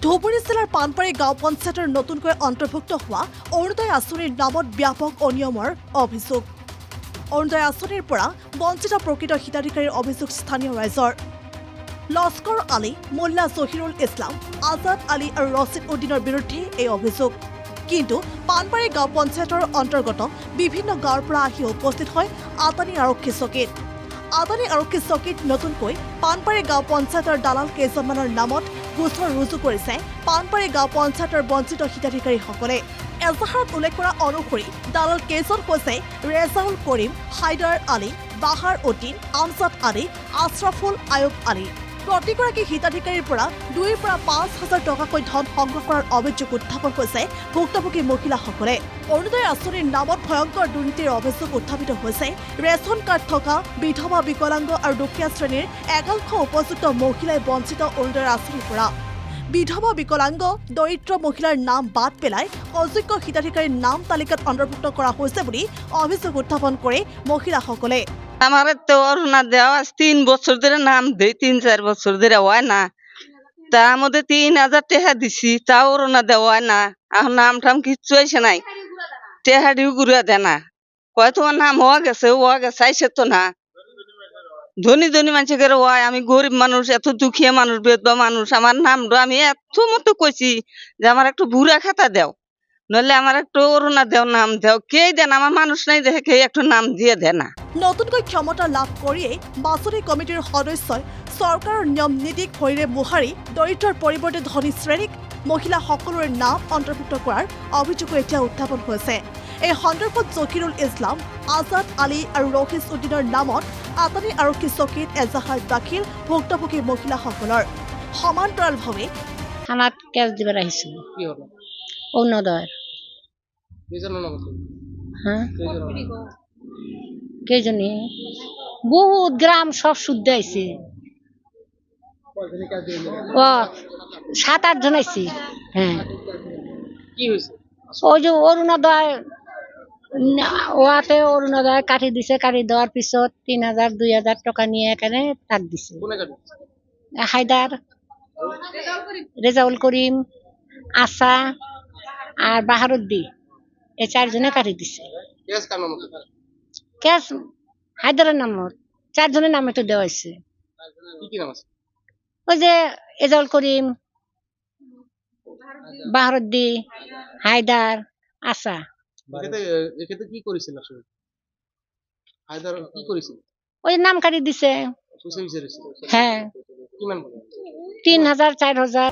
ধুবুৰী জিলাৰ পানবাৰী গাঁও পঞ্চায়তৰ নতুনকৈ অন্তৰ্ভুক্ত হোৱা অৰুণোদয় আঁচনিৰ নামত ব্যাপক অনিয়মৰ অভিযোগ। অৰুণোদয় আঁচনিৰ পৰা বঞ্চিত প্ৰকৃত হিতাধিকাৰীৰ অভিযোগ স্থানীয় ৰাইজৰ। লস্কৰ আলী, মোল্লা জহিৰুল ইছলাম, আজাদ আলী আৰু ৰছিদ উদ্দিনৰ বিৰুদ্ধে এই অভিযোগ। কিন্তু পানবাৰী গাঁও পঞ্চায়তৰ অন্তৰ্গত বিভিন্ন গাঁৱৰ পৰা আহি উপস্থিত হয় আদানী আৰক্ষী চকীত। আদানী আৰক্ষী চকীত নতুনকৈ পানবাৰী গাঁও পঞ্চায়তৰ দালাল কেইজনমানৰ নামত গোচৰ ৰুজু কৰিছে পানবাৰী গাঁও পঞ্চায়তৰ বঞ্চিত হিতাধিকাৰীসকলে। এজাহাৰত উল্লেখ কৰা অনুসৰি দালাল কেইজন হৈছে ৰেজাউল কৰিম, হাইদাৰ আলী, বাহাৰ উদ্দিন, আমজাদ আলী, আছৰাফুল আয়ুব আলী। প্ৰতিগৰাকী হিতাধিকাৰীৰ পৰা 2,000 পৰা 5,000 টকাকৈ ধন সংগ্ৰহ কৰাৰ অভিযোগ উত্থাপন হৈছে ভুক্তভোগী মহিলাসকলে। অৰুণোদয় আঁচনিৰ নামত ভয়ংকৰ দুৰ্নীতিৰ অভিযোগ উত্থাপিত হৈছে ৰেচন কাৰ্ড থকা বিধৱা, বিকলাংগ আৰু দুখীয়া শ্ৰেণীৰ একাংশ উপযুক্ত মহিলাই বঞ্চিত অৰুণোদয় আঁচনিৰ পৰা। বিধৱা, বিকলাংগ, দৰিদ্ৰ মহিলাৰ নাম বাদ পেলাই অযোগ্য হিতাধিকাৰীৰ নাম তালিকাত অন্তৰ্ভুক্ত কৰা হৈছে বুলি অভিযোগ উত্থাপন কৰে মহিলাসকলে। আমার তো অরুণা দেওয়া 3 বছর ধরে নাম দেই, 3-4 বছর ধরে হয় না। তার মধ্যে 3,000 টাকা দিছি, তাও অরুণা দেওয়া হয় না। এখন নাম টাম কিচ্ছু আসে নাই, টেহাডিও ঘুরে দেয় না। কয় তোমার নাম হওয়া গেছে আইসে তো না। ধনী ধনী মানুষের হয়, আমি গরিব মানুষ, এত দুঃখিয়া মানুষ, বেদবা মানুষ। আমার নামটা আমি এত মতো কইছি যে আমার একটু ভুরা খাতা দেও, নইলে আমার একটু অরুণা দেও, নাম দেও। কে দেন, আমার মানুষ নাই দেখে কে একটু নাম দিয়ে দেয় না। নতুনকৈ ক্ষমতা লাভ কৰিয়েই বাছনি কমিটিৰ সদস্যই চৰকাৰৰ নিয়ম নীতিক ভৰিৰে মোহাৰি দৰিদ্ৰৰ পৰিৱৰ্তে ধনী শ্ৰেণীক মহিলাসকলৰ নাম অন্তৰ্ভুক্ত কৰাৰ অভিযোগো এতিয়া উত্থাপন হৈছে। এই সন্দৰ্ভত জহিৰুল ইছলাম, আজাদ আলী আৰু ৰছিদ উদ্দিনৰ নামত আদানী আৰক্ষী চকীত এজাহাৰ দাখিল ভুক্তভোগী মহিলাসকলৰ। সমান্তৰালভাৱে থানাত কেছ দিবাৰ আহিছিল অৰুণোদয়। কেইজনী বহুত গ্রাম সব শুদ্ধ আইছে। 7-8 জন আইছে। হ্যাঁ, ওই যে অরুণোদয় ওয়াতে অরুণোদয় কাটি দিছে, কাটি দেওয়ার পিছত 3,000 2,000 টাকা নিয়ে এখানে তাক দিছে। হায়দার, রেজাউল করিম, আশা আর বাহারুদ্দি, এই 4 জনে কাটি দিছে। কেস হায়দারের নামত 4 জনের নামে তো দেওয়া হয়েছে। ওই যে রেজাউল করিম, বাহারুদ্দি, হায়দার, আশা। ওই নাম কাটি দিছে। হ্যাঁ, 3,000 4,000।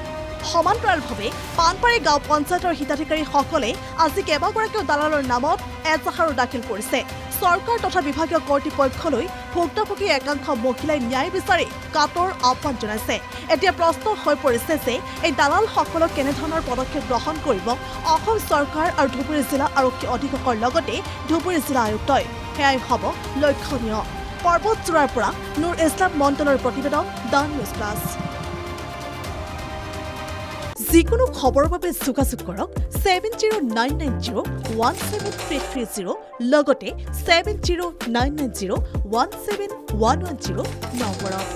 সমান্তৰালভাৱে পানবাৰী গাঁও পঞ্চায়তৰ হিতাধিকাৰীসকলে আজি কেইবাগৰাকীও দালালৰ নামত এজাহাৰো দাখিল কৰিছে। চৰকাৰ তথা বিভাগীয় কৰ্তৃপক্ষলৈ ভুক্তভোগী একাংশ মহিলাই ন্যায় বিচাৰি কাটৰ আহ্বান জনাইছে। এতিয়া প্ৰশ্ন হৈ পৰিছে যে এই দালালসকলক কেনেধৰণৰ পদক্ষেপ গ্ৰহণ কৰিব অসম চৰকাৰ আৰু ধুবুৰী জিলা আৰক্ষী অধীক্ষকৰ লগতে ধুবুৰী জিলা আয়ুক্তই, সেয়াই হ'ব লক্ষণীয়। পৰ্বতজোৰাৰ পৰা নুৰ ইছলাম মণ্ডলৰ প্ৰতিবেদন, দ্য নিউজ প্লাছ। যিকোনো খবৰৰ বাবে যোগাযোগ কৰক 7099017330 লগতে 7099017110 নম্বৰত।